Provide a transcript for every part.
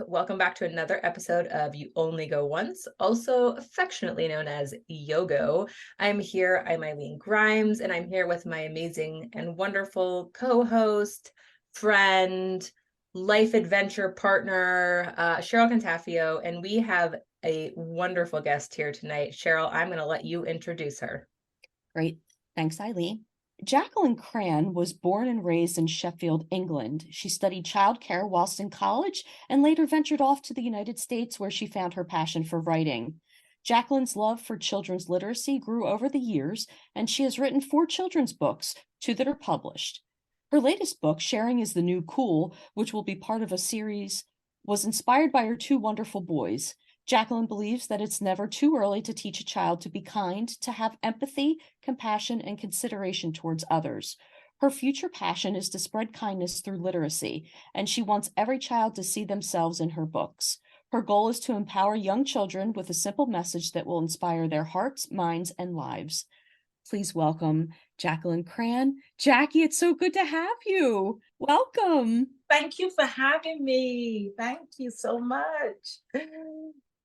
Welcome back to another episode of You Only Go Once, also affectionately known as Yogo. I'm Eileen Grimes, and I'm here with my amazing and wonderful co-host, friend, life adventure partner, Cheryl Cantafio, and we have a wonderful guest here tonight. Cheryl, I'm going to let you introduce her. Great. Thanks, Eileen. Jacqueline Crann was born and raised in Sheffield, England. She studied childcare whilst in college and later ventured off to the United States, where she found her passion for writing. Jacqueline's love for children's literacy grew over the years, and she has written 4 children's books, 2 that are published. Her latest book, Sharing is the New Cool, which will be part of a series, was inspired by her 2 wonderful boys. Jacqueline believes that it's never too early to teach a child to be kind, to have empathy, compassion, and consideration towards others. Her future passion is to spread kindness through literacy, and she wants every child to see themselves in her books. Her goal is to empower young children with a simple message that will inspire their hearts, minds, and lives. Please welcome Jacqueline Crann. Jackie, it's so good to have you. Welcome. Thank you for having me. Thank you so much.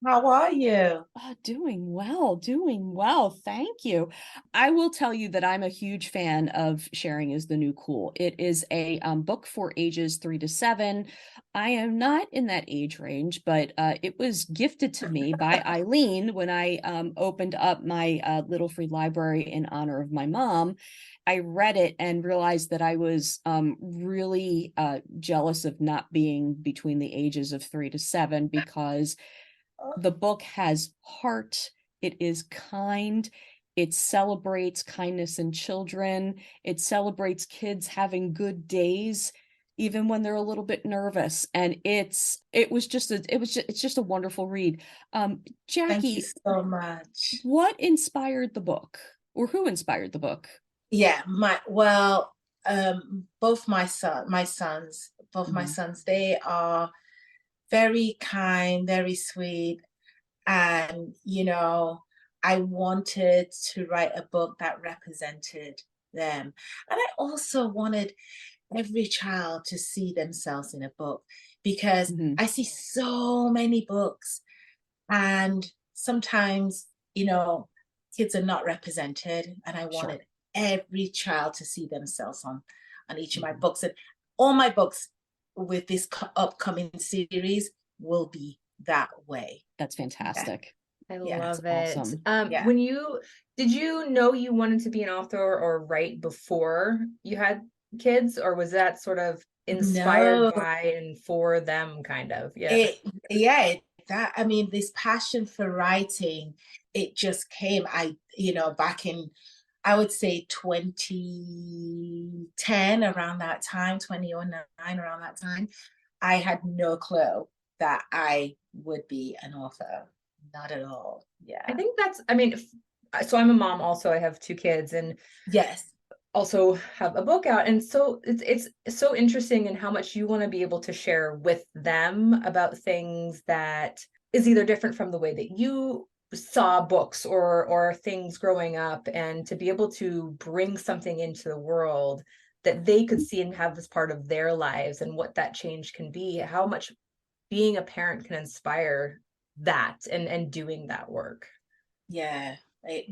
How are you? Doing well, doing well. Thank you. I will tell you that I'm a huge fan of Sharing is the New Cool. It is a book for ages 3 to 7. I am not in that age range, but it was gifted to me by Eileen when I opened up my little free library in honor of my mom. I read it and realized that I was really jealous of not being between the ages of 3 to 7, because the book has heart, it is kind, it celebrates kindness in children, it celebrates kids having good days even when they're a little bit nervous, and it's just a wonderful read. Jackie, thank you so much. what inspired the book, or who inspired the book? Yeah, both my sons, they are very kind, very sweet. And, I wanted to write a book that represented them. And I also wanted every child to see themselves in a book, because I see so many books, and sometimes, kids are not represented. And I wanted every child to see themselves on each of my books. And all my books with this upcoming series will be that way. That's fantastic. I love it. Awesome. Did you know you wanted to be an author or write before you had kids, or was that sort of inspired by and for them, kind of? This passion for writing, it just came, back in, I would say 2010, around that time, 2009, around that time. I had no clue that I would be an author. Not at all. Yeah. I think so I'm a mom also. I have 2 kids, and yes, also have a book out. And so it's so interesting in how much you want to be able to share with them about things that is either different from the way that you saw books or things growing up, and to be able to bring something into the world that they could see and have as part of their lives, and what that change can be, how much being a parent can inspire that and doing that work. Yeah, it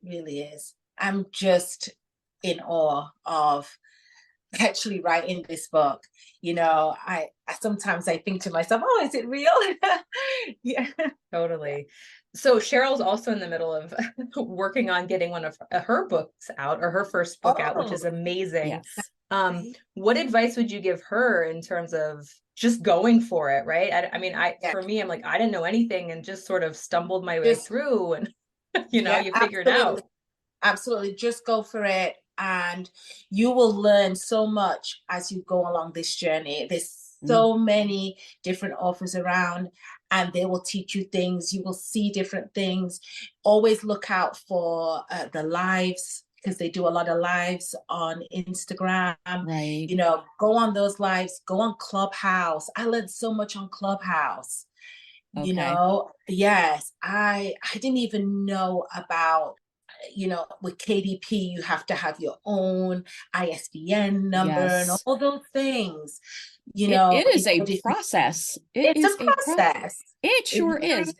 really is. I'm just in awe of actually writing this book. I sometimes I think to myself, oh, is it real? Yeah, totally. So Cheryl's also in the middle of working on getting one of her books out, or her first book out, which is amazing. Yes. What advice would you give her in terms of just going for it, right? For me, I'm like, I didn't know anything and just sort of stumbled my way through, and you figure it out. Absolutely. Just go for it, and you will learn so much as you go along this journey. There's so many different authors around, and they will teach you things. You will see different things. Always look out for the lives, because they do a lot of lives on Instagram. Right. Go on those lives, go on Clubhouse. I learned so much on Clubhouse. Okay. Yes, I didn't even know about with KDP, you have to have your own ISBN number and Yes. all those things. It is in a order to- process. It it's is a a process. It It sure really is. is.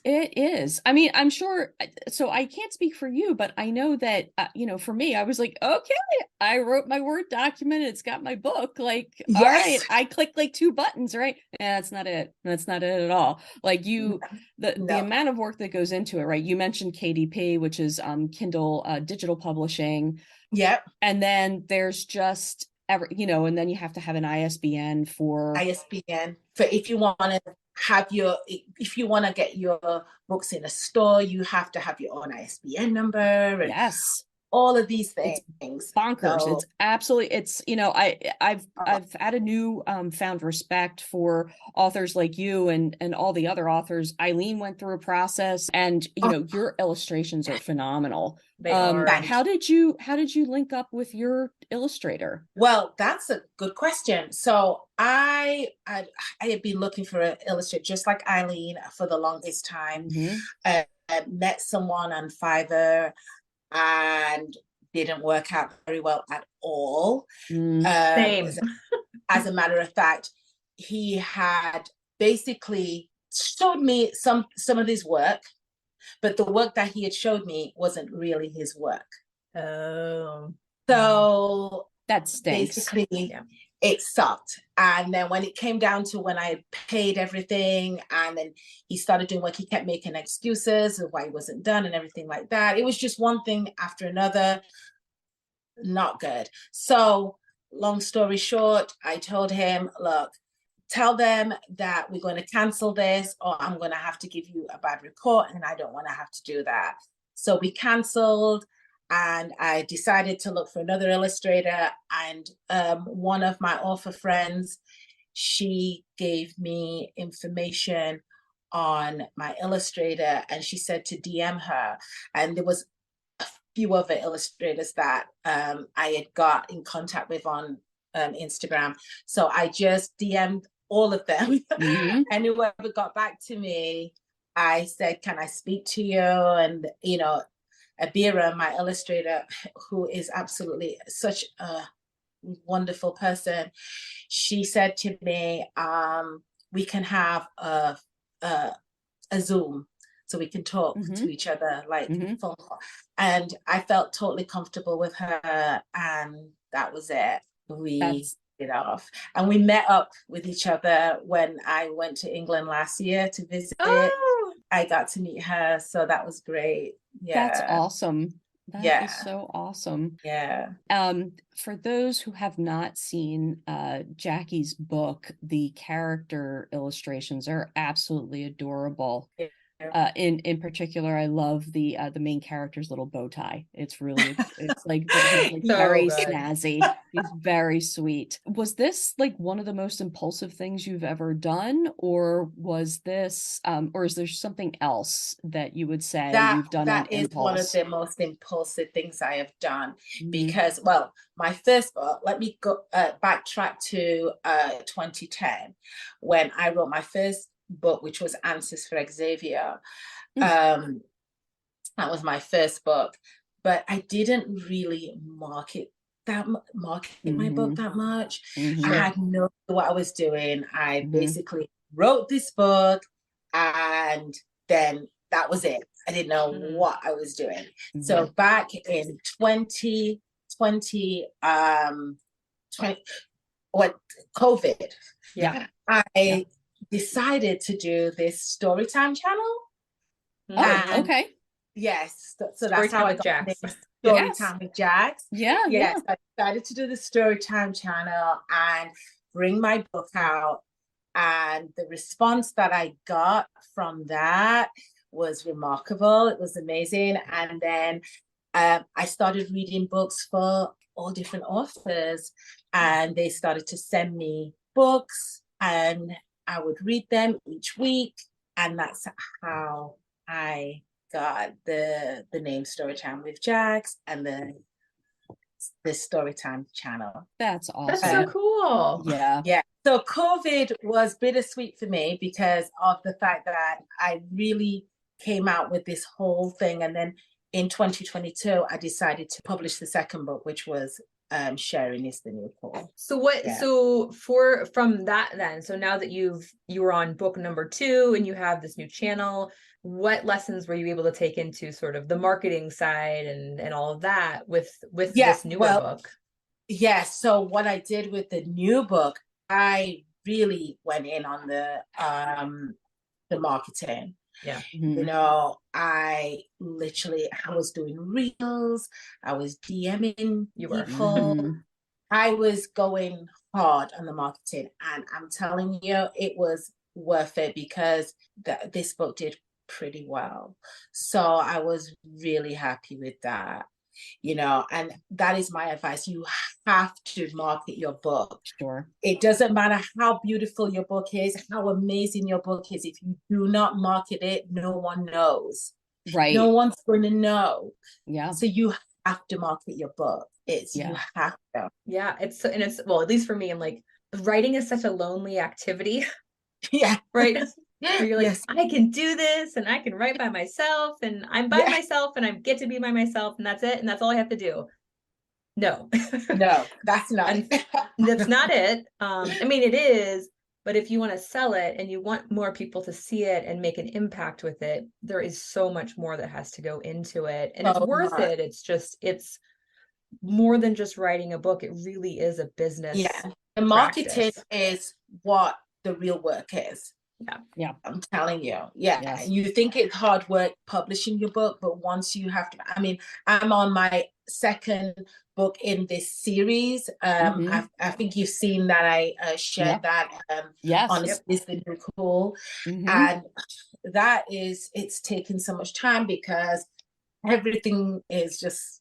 It is. I mean, I'm sure. So I can't speak for you, but I know that, for me, I was like, okay, I wrote my Word document. It's got my book. Like, all right, Yes. I clicked like 2 buttons, right? Yeah, that's not it. That's not it at all. Like the No. amount of work that goes into it, right? You mentioned KDP, which is Kindle digital publishing. Yep. And then there's just and then you have to have an ISBN for ISBN for if you want to get your books in a store, you have to have your own ISBN number and yes. all of these things. It's bonkers. So, it's absolutely, I've had a new found respect for authors like you and all the other authors. Eileen went through a process, and your illustrations are phenomenal. They are. How did you link up with your illustrator? Well, that's a good question. So I had been looking for an illustrator just like Eileen for the longest time. I met someone on Fiverr and didn't work out very well at all. Same. As a matter of fact, he had basically showed me some of his work, but the work that he had showed me wasn't really his work. Oh. So that stinks. Basically, it sucked. And then when it came down to when I paid everything, and then he started doing work, he kept making excuses of why he wasn't done and everything like that. It was just one thing after another. Not good. So long story short, I told him, look, tell them that we're going to cancel this, or I'm going to have to give you a bad report, and I don't want to have to do that. So we canceled, and I decided to look for another illustrator. And one of my author friends, she gave me information on my illustrator, and she said to DM her. And there was a few other illustrators that I had got in contact with on Instagram. So I just DM'd all of them. And whoever got back to me, I said, can I speak to you? And Abira, my illustrator, who is absolutely such a wonderful person, she said to me, we can have a Zoom so we can talk to each other like phone call. And I felt totally comfortable with her, and that was it. We it off, and we met up with each other when I went to England last year to visit. I got to meet her, so that was great. That's awesome. That is so awesome. Yeah. For those who have not seen Jackie's book, the character illustrations are absolutely adorable. In particular, I love the main character's little bow tie. It's really it's like he's like very snazzy. He's very sweet. Was this like one of the most impulsive things you've ever done, or was this or is there something else that you would say you've done on impulse? That is one of the most impulsive things I have done, because my first book, let me go backtrack to 2010 when I wrote my first book, which was Answers for Xavier. That was my first book, but I didn't really market my book that much. I had no clue what I was doing. I basically wrote this book, and then that was it. I didn't know what I was doing. So back in 2020, COVID, I decided to do this Storytime channel. Okay. Yes. So that's how I got this Storytime with Jax. Yes. I decided to do the Storytime channel and bring my book out. And the response that I got from that was remarkable. It was amazing. And then I started reading books for all different authors, and they started to send me books, and I would read them each week, and that's how I got the name Storytime with Jax and the Storytime channel. That's awesome. That's so cool. Yeah. So COVID was bittersweet for me because of the fact that I really came out with this whole thing, and then in 2022, I decided to publish the second book, which was Sharing is the New Cool. So what, Yeah. so from that then, so now that you were on book number 2 and you have this new channel, what lessons were you able to take into sort of the marketing side and all of that with this newer book? Yes. So what I did with the new book, I really went in on the marketing. Yeah. You know, I was doing reels, I was DMing people. I was going hard on the marketing, and I'm telling you, it was worth it because this book did pretty well. So I was really happy with that, you know, and that is my advice. You have to market your book. Sure. It doesn't matter how beautiful your book is, how amazing your book is. If you do not market it, no one knows. Right. No one's going to know. Yeah. So you have to market your book. You have to. Yeah. It's well, at least for me, I'm like, writing is such a lonely activity. Yeah. Right. Where you're like, I can do this and I can write by myself and I'm by myself and I get to be by myself and that's it. And that's all I have to do. No. No, that's not. That's not it. I mean, it is, but if you want to sell it and you want more people to see it and make an impact with it, there is so much more that has to go into it. And it's worth it. It's more than just writing a book. It really is a business. Yeah. The marketing is what the real work is. Yeah. I'm telling you. Yeah. Yes. You think it's hard work publishing your book, but once you have to, I mean, I'm on my second book in this series. I think you've seen that I shared that on Is the New Cool. And that it's taken so much time because everything is just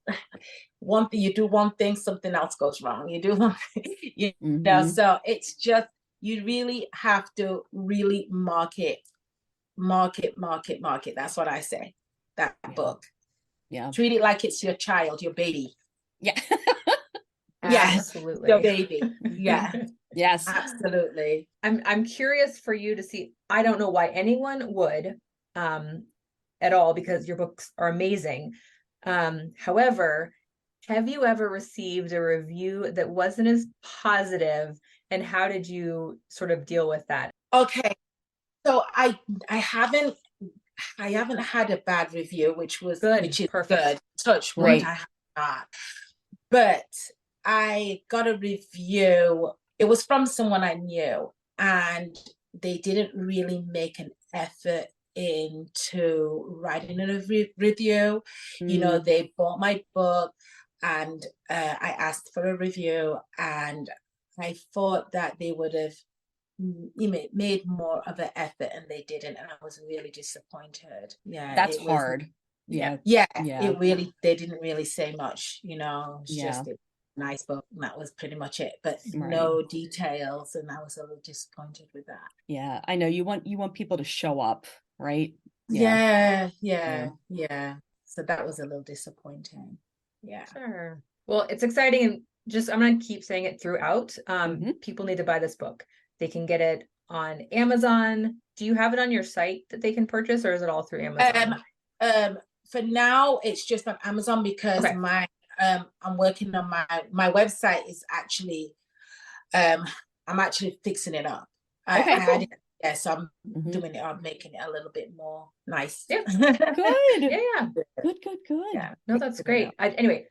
one thing. You do one thing, something else goes wrong. You do one thing, you know, so it's just, you really have to really market. That's what I say. That book. Yeah. Treat it like it's your child, your baby. Yeah. Absolutely. Your baby. Yeah. Yes. Absolutely. I'm curious for you to see. I don't know why anyone would at all, because your books are amazing. However, have you ever received a review that wasn't as positive, and how did you sort of deal with that? Okay. So I haven't had a bad review, which is perfect. Good. Touch wood, I have not. But I got a review. It was from someone I knew, and they didn't really make an effort into writing a review. You know, they bought my book, and I asked for a review, and I thought that they would have made more of an effort, and they didn't, and I was really disappointed. Yeah, that's hard. Yeah. It really, they didn't really say much, you know. It's just a nice book, and that was pretty much it, but no details, and I was a little disappointed with that. Yeah, I know you want people to show up, right? Yeah. So that was a little disappointing. Yeah. Sure. Well, it's exciting, and just I'm going to keep saying it throughout. People need to buy this book. They can get it on Amazon. Do you have it on your site that they can purchase, or is it all through Amazon? For now, it's just on Amazon because I'm working on my website is actually I'm actually fixing it up. So I'm doing it. I'm making it a little bit more nice. Yeah. Good. Yeah. Good. Yeah. No, that's great. Anyway,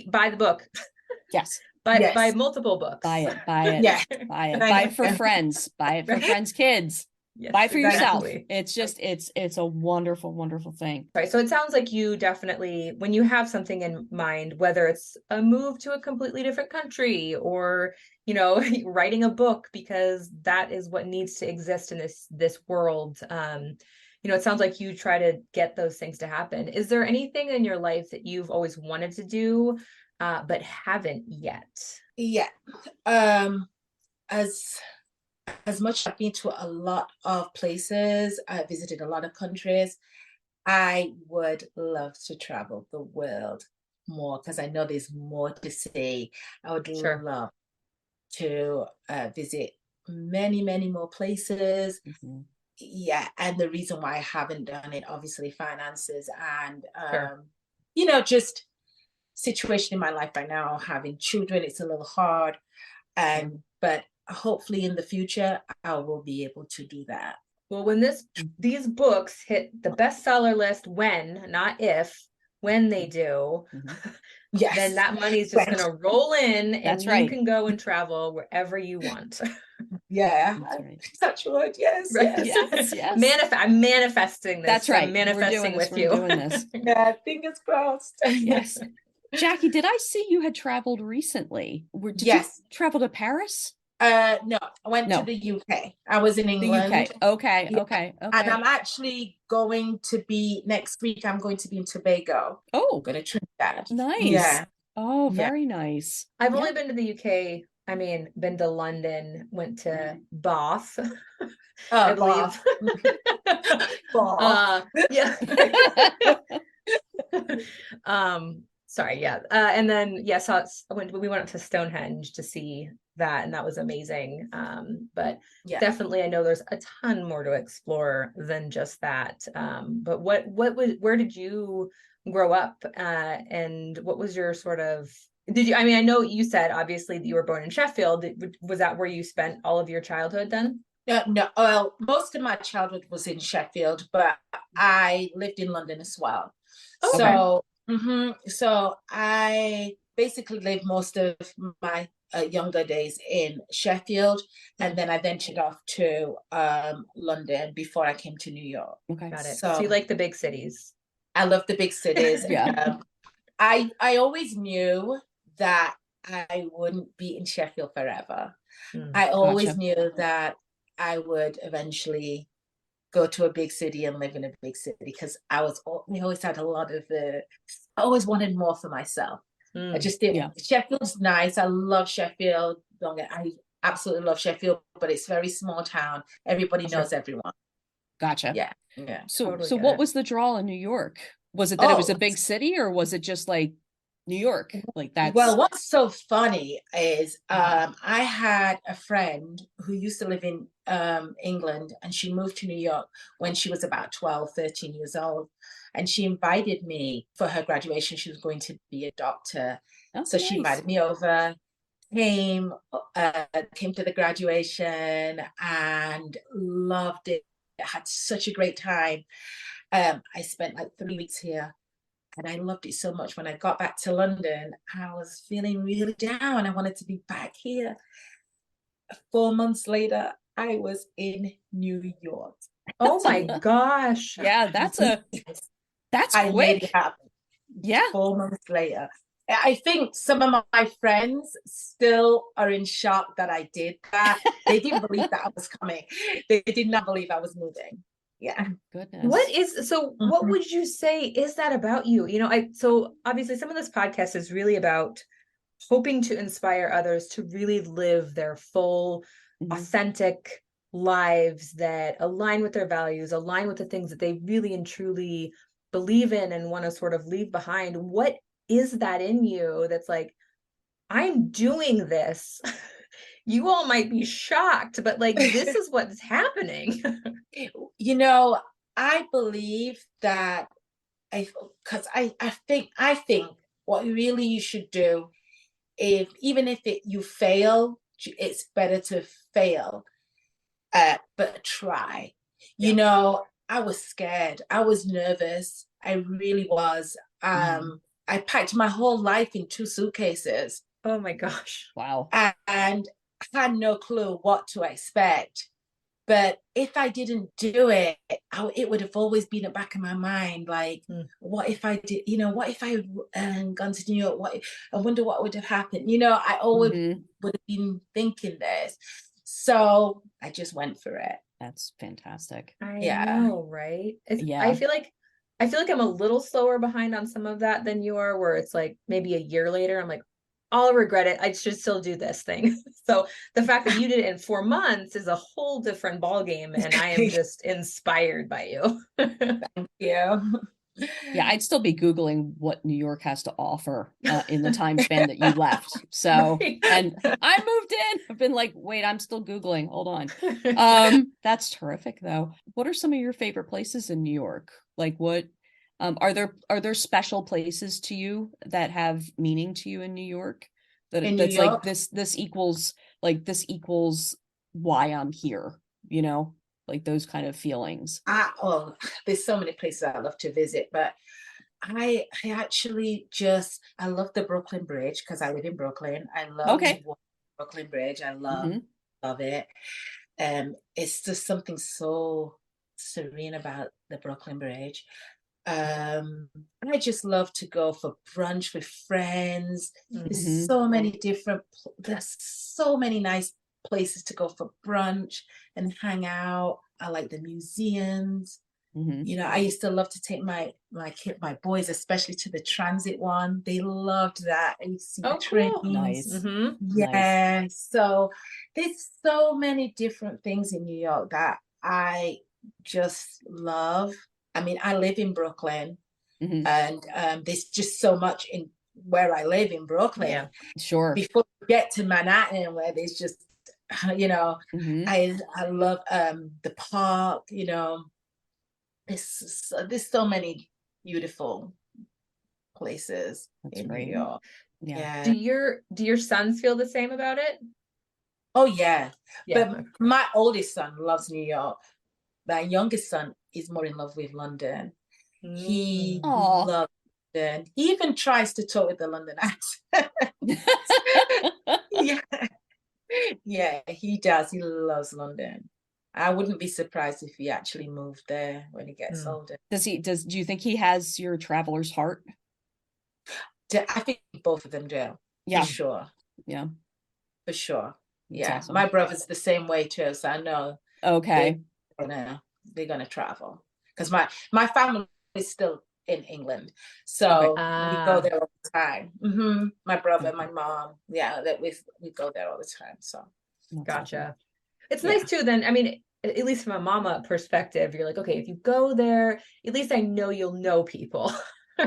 buy the book. Yes. Buy multiple books. Buy it. Yeah. Buy it. Buy it for friends. Buy it for friends' kids. Yes, buy for yourself. It's just it's a wonderful, wonderful thing. Right. So it sounds like you definitely, when you have something in mind, whether it's a move to a completely different country or, you know, writing a book because that is what needs to exist in this world. You know, it sounds like you try to get those things to happen. Is there anything in your life that you've always wanted to do, but haven't yet? Yeah. As much as I've been to a lot of places, I visited a lot of countries, I would love to travel the world more because I know there's more to see. I would love to visit many, many more places. Yeah, and the reason why I haven't done it, obviously finances and just situation in my life right now, having children, it's a little hard. But hopefully in the future, I will be able to do that. Well, when these books hit the bestseller list, not if, when they do, yes, then that money is just going to roll in, and That's you right. can go and travel wherever you want. Yeah, that's right. Touch wood. Yes, Right. Yes, yes. I'm manifesting this. That's right. I'm manifesting with We're you. doing this. Yeah, fingers crossed. Yes. Jackie, did I see you had traveled recently? Did Yes. you travel to Paris? No, I went to the UK. I was in England. The UK. Okay, Yeah. okay. And I'm actually going to be next week. I'm going to be in Tobago. Oh, I'm going to Trinidad. nice. Yeah. Oh, very nice. I've only been to the UK. I mean, been to London, went to Bath. I believe. Yeah. Sorry, yeah. And then we went up to Stonehenge to see that, and that was amazing. But definitely I know there's a ton more to explore than just that. But where did you grow up, and what was your sort of, I mean, I know you said obviously that you were born in Sheffield. Was that where you spent all of your childhood then? No, well, most of my childhood was in Sheffield, but I lived in London as well. Okay. So I basically lived most of my younger days in Sheffield, and then I ventured off to London before I came to New York. Okay, got it. So you like the big cities? I love the big cities. Yeah. I always knew that I wouldn't be in Sheffield forever. I always knew that I would eventually go to a big city and live in a big city, because we always had a lot of I always wanted more for myself. I just didn't. Yeah. Sheffield's nice. I love Sheffield. I absolutely love Sheffield, but it's a very small town. Everybody knows everyone. Gotcha. Yeah. So what was the draw in New York? Was it that it was a big city, or was it just like New York? Like that's well, what's so funny is I had a friend who used to live in England, and she moved to New York when she was about 12, 13 years old. And she invited me for her graduation. She was going to be a doctor. So she invited me over, came to the graduation and loved it. I had such a great time. I spent like 3 weeks here. And I loved it so much. When I got back to London, I was feeling really down. I wanted to be back here. 4 months later, I was in New York. Oh my gosh. Yeah, that's I quick. made it happen. Yeah. 4 months later. I think some of my friends still are in shock that I did that. They didn't believe that I was coming. They did not believe I was moving. Yeah. Goodness. What would you say is that about you? So obviously some of this podcast is really about hoping to inspire others to really live their full, authentic lives that align with their values, align with the things that they really and truly believe in and want to sort of leave behind. What is that in you that's like, I'm doing this? You all might be shocked, but like, this is what's happening. I believe that I think what really you should do, even if you fail, it's better to fail, but try. I was scared. I was nervous. I really was. I packed my whole life in 2 suitcases. Oh my gosh. Wow. And I had no clue what to expect. But if I didn't do it, it would have always been at the back of my mind. Like, what if I did, what if I had gone to New York? I wonder what would have happened. I always would have been thinking this. So I just went for it. That's fantastic. I know, right? I feel like I'm a little slower behind on some of that than you are, where it's like maybe a year later, I'm like, I'll regret it. I should still do this thing. So the fact that you did it in 4 months is a whole different ballgame, and I am just inspired by you. Thank you. Yeah, I'd still be Googling what New York has to offer in the time span that you left. So, and I moved in. I've been like, wait, I'm still Googling. Hold on. That's terrific, though. What are some of your favorite places in New York? Like what? Are there special places to you that have meaning to you in New York? In New That's like York, this equals why I'm here, you know, like those kind of feelings. oh, there's so many places I love to visit, but I actually just I love the Brooklyn Bridge because I live in Brooklyn. I love to Okay. walk Brooklyn Bridge. I Hmm. love it. It's just something so serene about the Brooklyn Bridge. Um, I just love to go for brunch with friends. Hmm. There's so many nice places to go for brunch and hang out. I like the museums. Hmm. You know, I used to love to take my boys, especially to the transit one. They loved that. And you see the Oh, cool. trains. Nice. Mm-hmm. Nice. Yeah. So there's so many different things in New York that I just love. I mean, I live in Brooklyn, Hmm. and there's just so much in where I live in Yeah. Brooklyn. Sure. Before you get to Manhattan, where there's just, you know, Hmm. I love the park. You know, there's so many beautiful places That's in New great. York. Yeah. Do Yeah. your sons feel the same about it? Oh yeah. Yeah. But my oldest son loves New York. My youngest son is more in love with London. He Mm. Oh. loves London. He even tries to talk with the London accent. Yeah. Yeah, he does. He loves London. I wouldn't be surprised if he actually moved there when he gets Mm. older. Do you think he has your traveler's heart? I think both of them do, for Yeah. sure. Yeah. For sure. That's Yeah. My awesome. brother's the same way too. So I know they're Okay. gonna travel. Because my family is still in England. Okay. So we go Ah, there all the time. My brother, my mom. Yeah, that we go there all the time. So That's awesome. gotcha. It's nice yeah. too, then. I mean, at least from a mama perspective, you're like, okay, if you go there, at least I know you'll know people,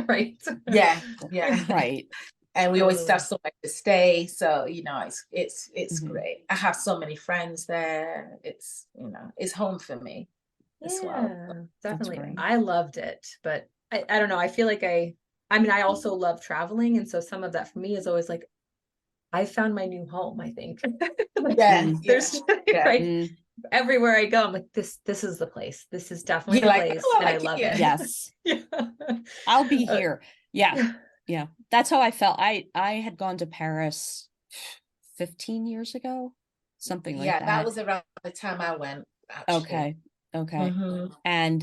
right? Yeah. Yeah. Right. And we always have Totally. somewhere to stay. So, it's Hmm. great. I have so many friends there. It's home for me as well. Yeah, That's definitely. great. I loved it, but I don't know. I feel like I mean, I also love traveling, and so some of that for me is always like I found my new home, I think. Like Yeah, Mm, yeah, there's yeah. right mm, everywhere I go, I'm like, this is the place. This is definitely You're the like, place, oh, I and I like it love here. it. yes. Yeah. I'll be Uh, here. Yeah. Yeah. That's how I felt. I had gone to Paris 15 years ago, something like Yeah, that that. was around the time I went, actually. Okay. Okay. hmm And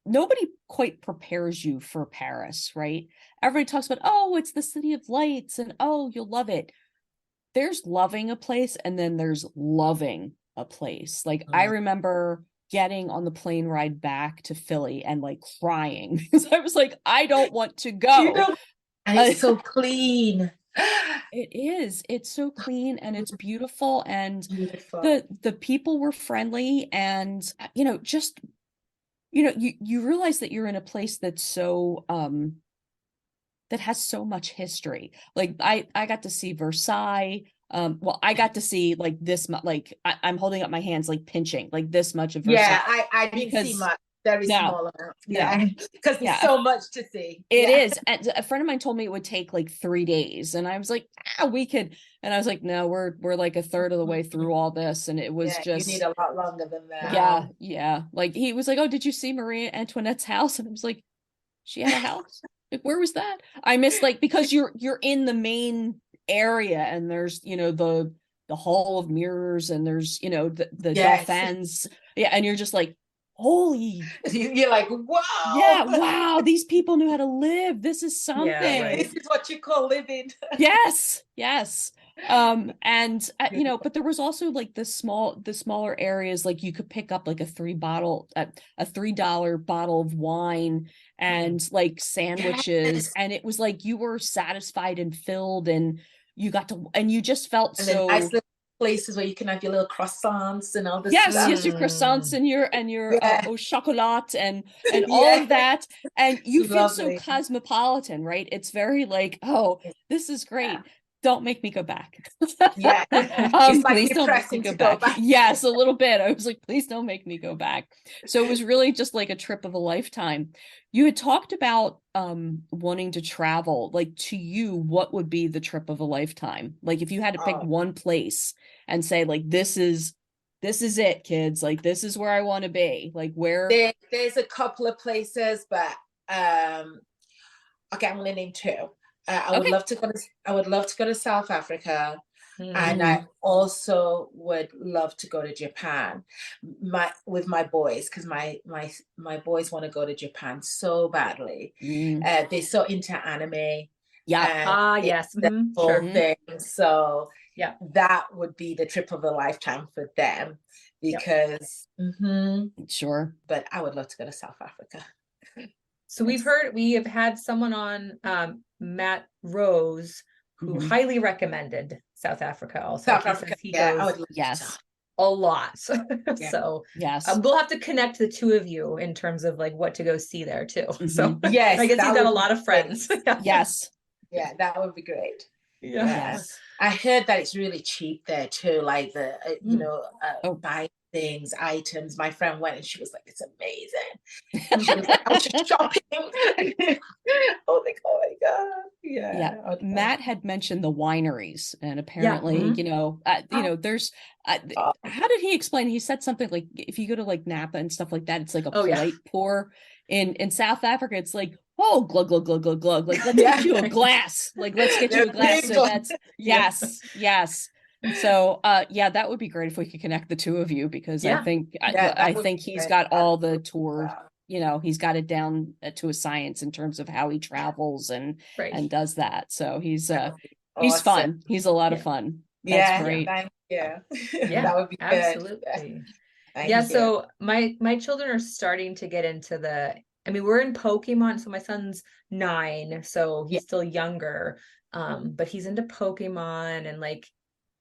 nobody quite prepares you for Paris, right? Everybody talks about, oh, it's the city of lights and oh, you'll love it. There's loving a place and then there's loving a place. Like I remember getting on the plane ride back to Philly and like crying because I was like, I don't want to You go. know, and Uh, it's so clean. it is. It's so clean and it's beautiful and Beautiful. the people were friendly and just you realize that you're in a place that's so that has so much history. Like I got to see Versailles. Well, I got to see like this much. Like I'm holding up my hands, like pinching, like this much of Versailles Yeah, I didn't see because much, very no, small amount. no, Yeah, because there's yeah, so much to see. it Yeah. is. And a friend of mine told me it would take like 3 days, and I was like, we could. And I was like, no, we're like a third of the way through all this, and it was Yeah, you need just a lot longer than that. yeah, wow. yeah. Like he was like, oh, did you see Maria Antoinette's house? And I was like, she had a house. Like, where was that? I missed like because you're in the main area and there's the hall of mirrors and there's the Yes. dolphins. Yeah, and you're just like, holy You're like, wow, yeah, wow, these people knew how to live. This is Yeah, something. this right. is what you call living. Yes, yes. And but there was also like the smaller areas, like you could pick up like a $3 bottle of wine and like sandwiches, Yes. and it was like you were satisfied and filled, and you just felt And then nice so. little places where you can have your little croissants and all this Yes, stuff. yes, your croissants Mm. and your Yeah. au chocolat and all Yeah. of that, and you feel so Lovely. cosmopolitan, right? It's very like, oh, this is great. Yeah. don't make me go back. Yeah. It's like Please don't make me depressing go to go back. back. Yes, a little bit. I was like, please don't make me go back. So it was really just like a trip of a lifetime. You had talked about wanting to travel. Like, to you, what would be the trip of a lifetime? Like, if you had to pick Oh, one place and say, like, this is it, kids. Like, this is where I want to be. Like, where? there's a couple of places, but okay, I'm gonna name two. Okay. I would love to go to South Africa, and Mm. I also would love to go to Japan, with my boys, because my boys want to go to Japan so badly. Mm. They're so into anime Yeah. and Yes. the whole Mhm. thing. So Yeah. that would be the trip of a lifetime for them, Yep. because Sure. but I would love to go to South Africa. So we have had someone on, Matt Rose, who Mhm. highly recommended South Africa also. South He Africa, says he yeah, I goes would love Yes. to. a lot. Yeah. So Yes. we'll have to connect the two of you in terms of like what to go see there too. So Mhm. Yes, I guess he's that got a would be lot of great. friends. Yeah. Yes. Yeah, that would be great. Yeah. Yeah. Yes. I heard that it's really cheap there too, like the Mm. Oh. buy things, items. My friend went and she was like, it's amazing. She was like, I was just shopping. Oh, like, oh my God. Yeah. Yeah. Matt had mentioned the wineries, and Yeah. apparently, Mhm. there's Oh, how did he explain? He said something like, if you go to like Napa and stuff like that, it's like a Oh yeah. polite pour. In South Africa, it's like, oh, glug glug glug glug glug. Like, let's yeah. get you a glass. Like, let's get you They're a glass. big So ones. that's Yeah. yes. So yeah, that would be great if we could connect the two of you, because I Yeah. think Yeah, I that would think be he's great. got I'd all love the to do tour. that. He's got it down to a science in terms of how he travels and Right. does that. So he's That would be he's awesome. fun. He's a lot of Yeah. fun. That's Yeah, great. thank you. Yeah. That would be good. Yeah, Absolutely. Yeah, thank you. so my children are starting to get into I mean, we're in Pokemon, so my son's 9, so Yeah. he's still younger. But he's into Pokemon, and like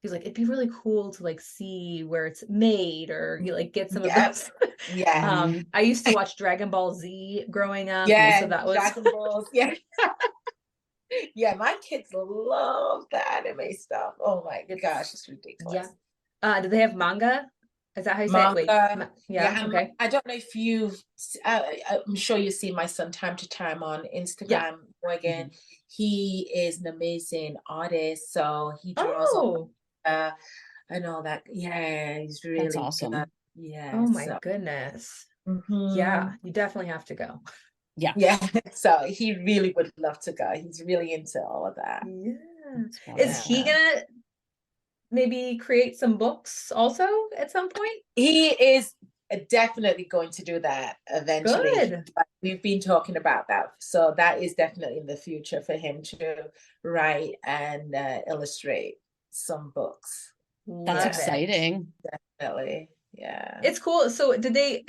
he's like, it'd be really cool to like see where it's made, or you like get some of Yes. those. Yeah. Mhm. I used to watch Dragon Ball Z growing up, so Yeah, that was Dragon Balls. Yeah. Yeah, my kids love the anime stuff. Oh my gosh, it's yeah. ridiculous. Do they have manga? Is that how you say it? Wait, Manga. yeah, Yeah, okay. I don't know if I'm sure you see my son time to time on Yeah. Instagram. Again, he is an amazing artist, so he draws all Oh, and all that. Yeah, he's That's really good. awesome. Yeah, oh my so goodness. mhm. Yeah, you definitely have to go. Yeah. Yeah, so he really would love to go. He's really into all of that. Yeah. That's Is wonderful. he gonna maybe create some books also at some point? He is definitely going to do that eventually. Good. We've been talking about that. So that is definitely in the future for him to write and illustrate some books. That's Love Yeah, it. exciting. definitely. Yeah. It's cool. So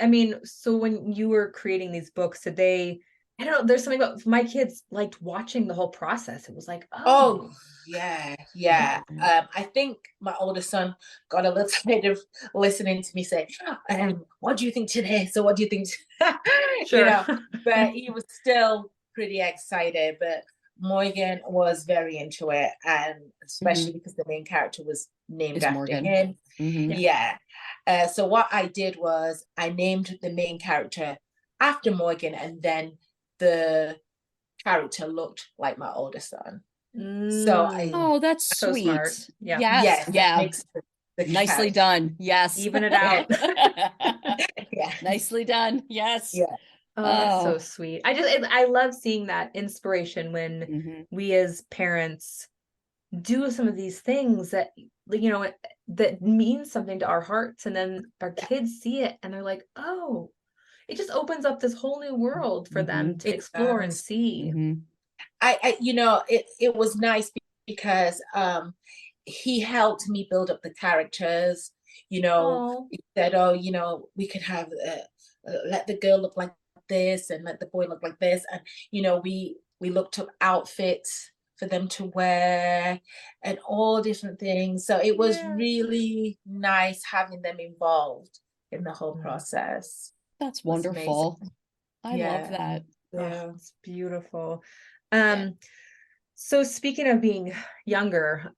I mean, so when you were creating these books, I don't know, there's something about my kids liked watching the whole process. It was like, Oh, oh, yeah, yeah. Mhm. I think my older son got a little tired of listening to me say, what do you think today? So what do you think? You sure. know, but he was still pretty excited. But Morgan was very into it, and especially Mhm. because the main character was named Is after Morgan. him. Mhm. Yeah. So what I did was I named the main character after Morgan, and then the character looked like my older son. So Mm, Oh, that's so smart. sweet. Yeah. Yes. yes, that Yeah. makes the Nicely character. done. Yes. Even it Yeah. out. Yeah. Nicely done. Yes. Yeah. Oh, that's so Oh. sweet. I love seeing that inspiration when Mhm. we as parents do some of these things that that means something to our hearts, and then our kids see it and they're like, oh, it just opens up this whole new world for them Mhm. to It explore and does. see. Mhm. It was nice because he helped me build up the characters. Oh, He said, oh, we could have let the girl look like this and let the boy look like this, and we looked up outfits for them to wear and all different things. So it was yeah. really nice having them involved in the whole Mm. process. That's It was amazing. wonderful. I love Yeah. that. Oh, Yeah. it's beautiful. Yeah. Um, So speaking of being younger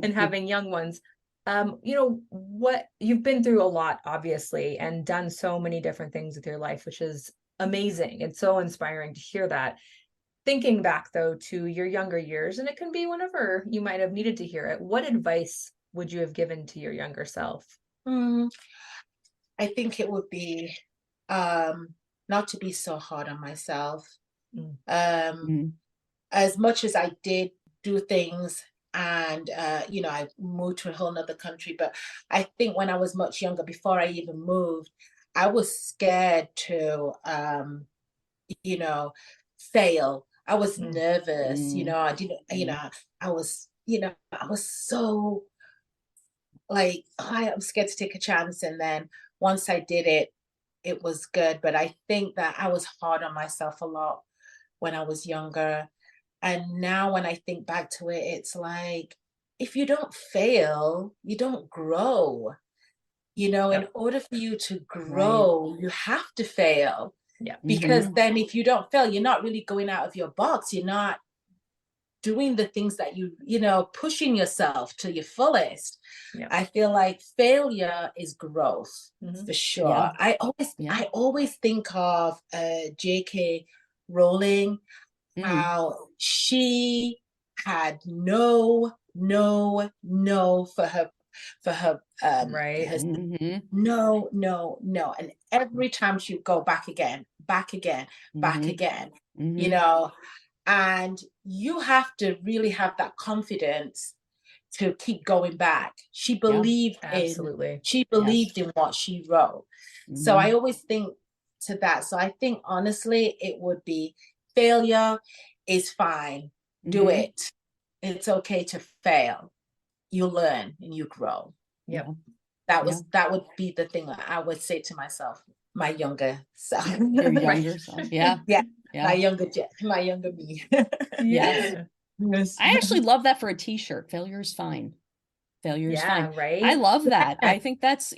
and having young ones, what you've been through a lot, obviously, and done so many different things with your life, which is amazing. It's so inspiring to hear that. Thinking back though to your younger years, and it can be whenever you might have needed to hear it, what advice would you have given to your younger self? Mm, I think it would be um, not to be so hard on myself. Mm. Um, Mm. as much as I did do things and I moved to a whole nother country, but I think when I was much younger, before I even moved, I was scared to you know, fail. I was Mm. nervous, Mm. I didn't, Mm. I was so like, I'm scared to take a chance. And then once I did it, it was good. But I think that I was hard on myself a lot when I was younger. And now when I think back to it, it's like, if you don't fail, you don't grow. In Yep. order for you to Right. grow, you have to fail. Yeah. Because Mm-hmm. then if you don't fail, you're not really going out of your box. You're not doing the things that pushing yourself to your fullest. Yeah. I feel like failure is growth Hmm. for Yeah. sure. Yeah. I always think of J.K. Rowling, Mm. how she had no for Right. her Mm-hmm. no, no, no. And every time she would go back again, back again, back Mm-hmm. again, you Mm-hmm. know, and you have to really have that confidence to keep going back. Yeah. Absolutely. She Yes. believed in what she wrote. So Mm-hmm. I always think to that. So I think honestly, it would be failure is fine. Do Mm-hmm. it. It's okay to fail. You learn and you grow. Yep. Yeah. That Yeah. was that would be the thing that I would say to myself, my younger self. Your Right. younger self. Yeah. Yeah, Yeah. my younger me. Yes. Yeah. Yes. I actually love that for a t-shirt. Failure is fine. Failure is Yeah. fine. I Right. love that. I think that's,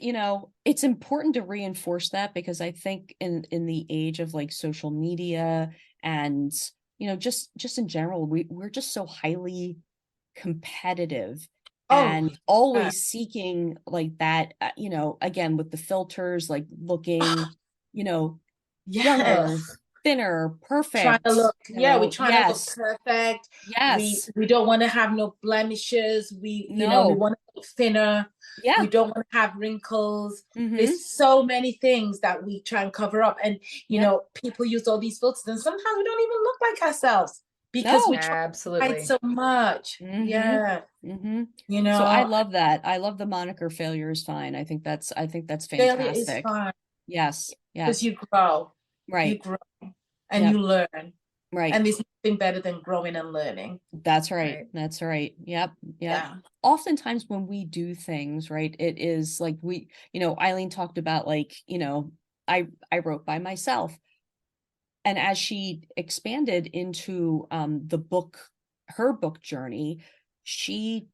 it's important to reinforce that because I think in the age of like social media and, just in general, we're just so highly competitive Oh, and yeah. always seeking like that, again with the filters, like looking, you know, younger, Yes. thinner, Trying to perfect, look, yeah, we're trying to look yes, perfect. We yes, we don't want to have no blemishes. We no, want to look thinner. We yeah, don't want to have wrinkles. mm-hmm, There's so many things that we try and cover up. And yep, people use all these filters, and sometimes we don't even look like ourselves because we no, try to hide Absolutely. so much. mm-hmm, Yeah. mm-hmm. You So I know, love that. I love the moniker failure is fine. I think that's failure is fantastic. fine Yes, because yes, you right, grow and yep, you learn. right. And there's nothing better than growing and learning. That's right. Right. That's right. Yep. Yep. Yeah. Oftentimes when we do things, right, it is like Eileen talked about like, I wrote by myself. And as she expanded into the book, her book journey, she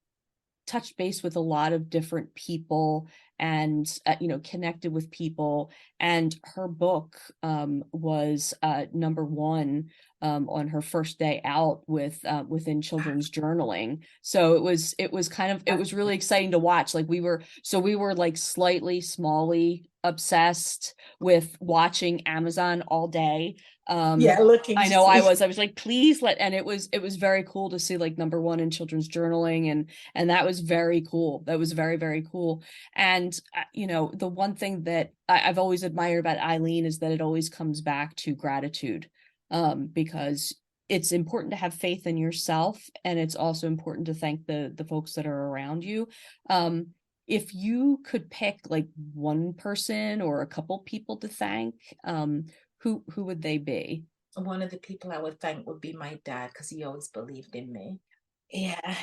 touched base with a lot of different people and connected with people, and her book was number one on her first day out with within children's journaling. So it was really exciting to watch. Like we were like slightly smally obsessed with watching Amazon all day. Yeah, looking I to know see. I was like, please and it was very cool to see like number one in children's journaling, and that was very cool. That was very, very cool. And the one thing that I've always admired about Eileen is that it always comes back to gratitude, because it's important to have faith in yourself, and it's also important to thank the folks that are around you. If you could pick like one person or a couple people to thank, who would they be? One of the people I would thank would be my dad because he always believed in me. Yeah.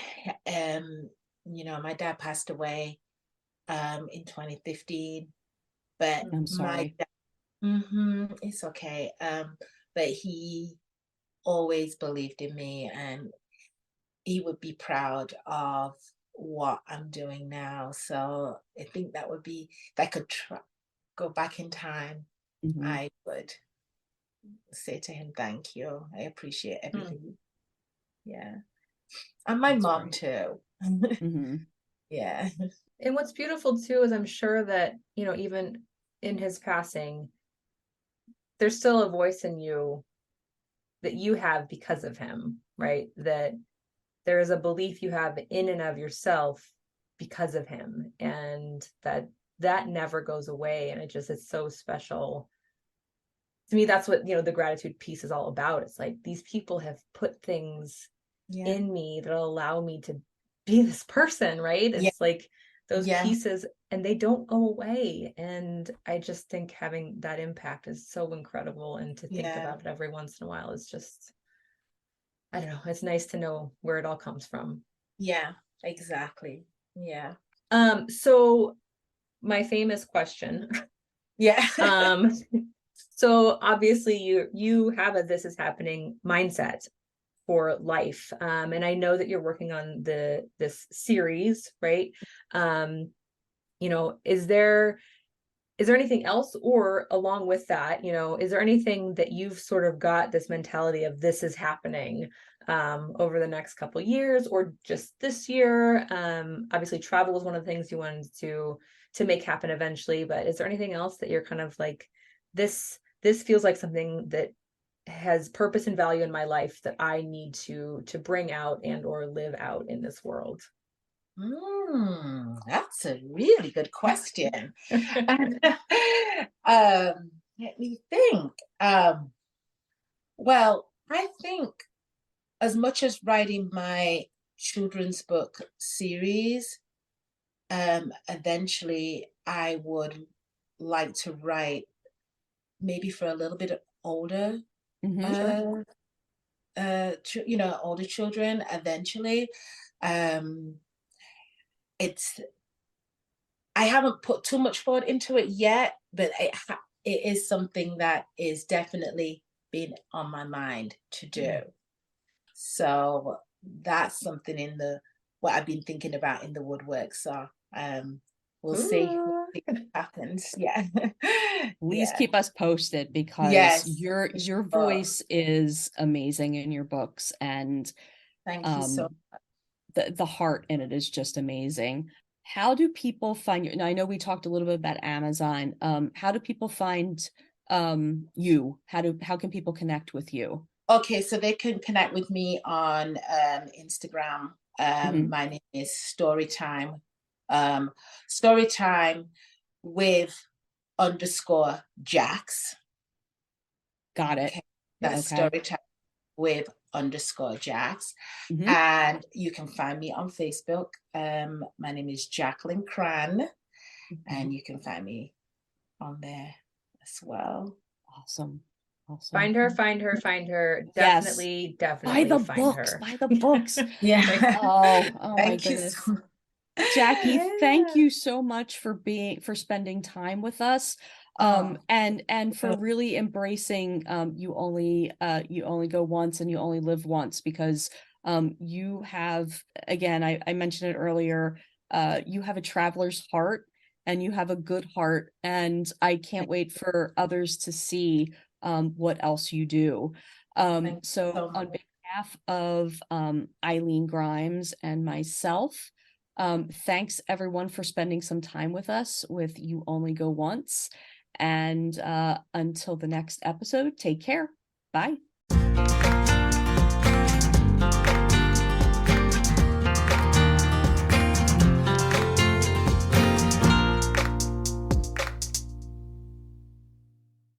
My dad passed away in 2015, but I'm my sorry. dad, it's okay. But he always believed in me and he would be proud of what I'm doing now. So I think that would be, if I could go back in time, Mhm. I would say to him, thank you. I appreciate Hmm. everything. Yeah. And my That's mom great. too. Mm-hmm. Yeah. And what's beautiful too is I'm sure that, even in his passing, there's still a voice in you that you have because of him, right? That there is a belief you have in and of yourself because of him, and that never goes away. And it's so special to me. That's what, the gratitude piece is all about. It's like these people have put things Yeah. in me that allow me to be this person, right? Yeah. It's like those Yeah. pieces, and they don't go away. And I just think having that impact is so incredible. And to think Yeah. about it every once in a while is just, I don't know, it's nice to know where it all comes from. Yeah. Exactly. Yeah. So my famous question. Yeah. um, so obviously you have a this is happening mindset for life. And I know that you're working on this series, right? Um, is there anything else, or along with that, is there anything that you've sort of got this mentality of this is happening over the next couple of years, or just this year? Obviously travel was one of the things you wanted to make happen eventually, but is there anything else that you're kind of like, this feels like something that has purpose and value in my life that I need to bring out and or live out in this world? That's a really good question. Let me think. Well, I think as much as writing my children's book series, eventually I would like to write maybe for a little bit older, Mm-hmm. Sure. older children eventually. Um, it's I haven't put too much thought into it yet, but it is something that is definitely been on my mind to do. So that's something in the what I've been thinking about in the woodwork. So we'll see. We'll Ooh. see what happens. Yeah. Please Yeah. keep us posted because Yes. your Sure. voice is amazing in your books, and Thank you so um the heart in it is just amazing. How do people find you? Now, I know we talked a little bit about Amazon. How do people find you? How can people connect with you? Okay, so they can connect with me on Instagram. Mhm. My name is Storytime. Storytime with underscore Jax. Got it. Okay, that's Okay. Storytime with underscore Jax. Hmm. And you can find me on Facebook. My name is Jacqueline Crann, Hmm. and you can find me on there as well. Awesome. Awesome. Find her, find her, find her. Yes. Definitely, Buy definitely the find books. her. Buy the books. Yeah. Oh my Thank you goodness. so Jackie, thank Yeah. you so much for spending time with us. Oh, And for really embracing you only go once and you only live once, because you have, again, I mentioned it earlier, you have a traveler's heart and you have a good heart, and I can't wait for others to see what else you do. thank you So so much. on behalf of Eileen Grimes and myself, thanks everyone for spending some time with us with You Only Go Once. And until the next episode, take care. Bye.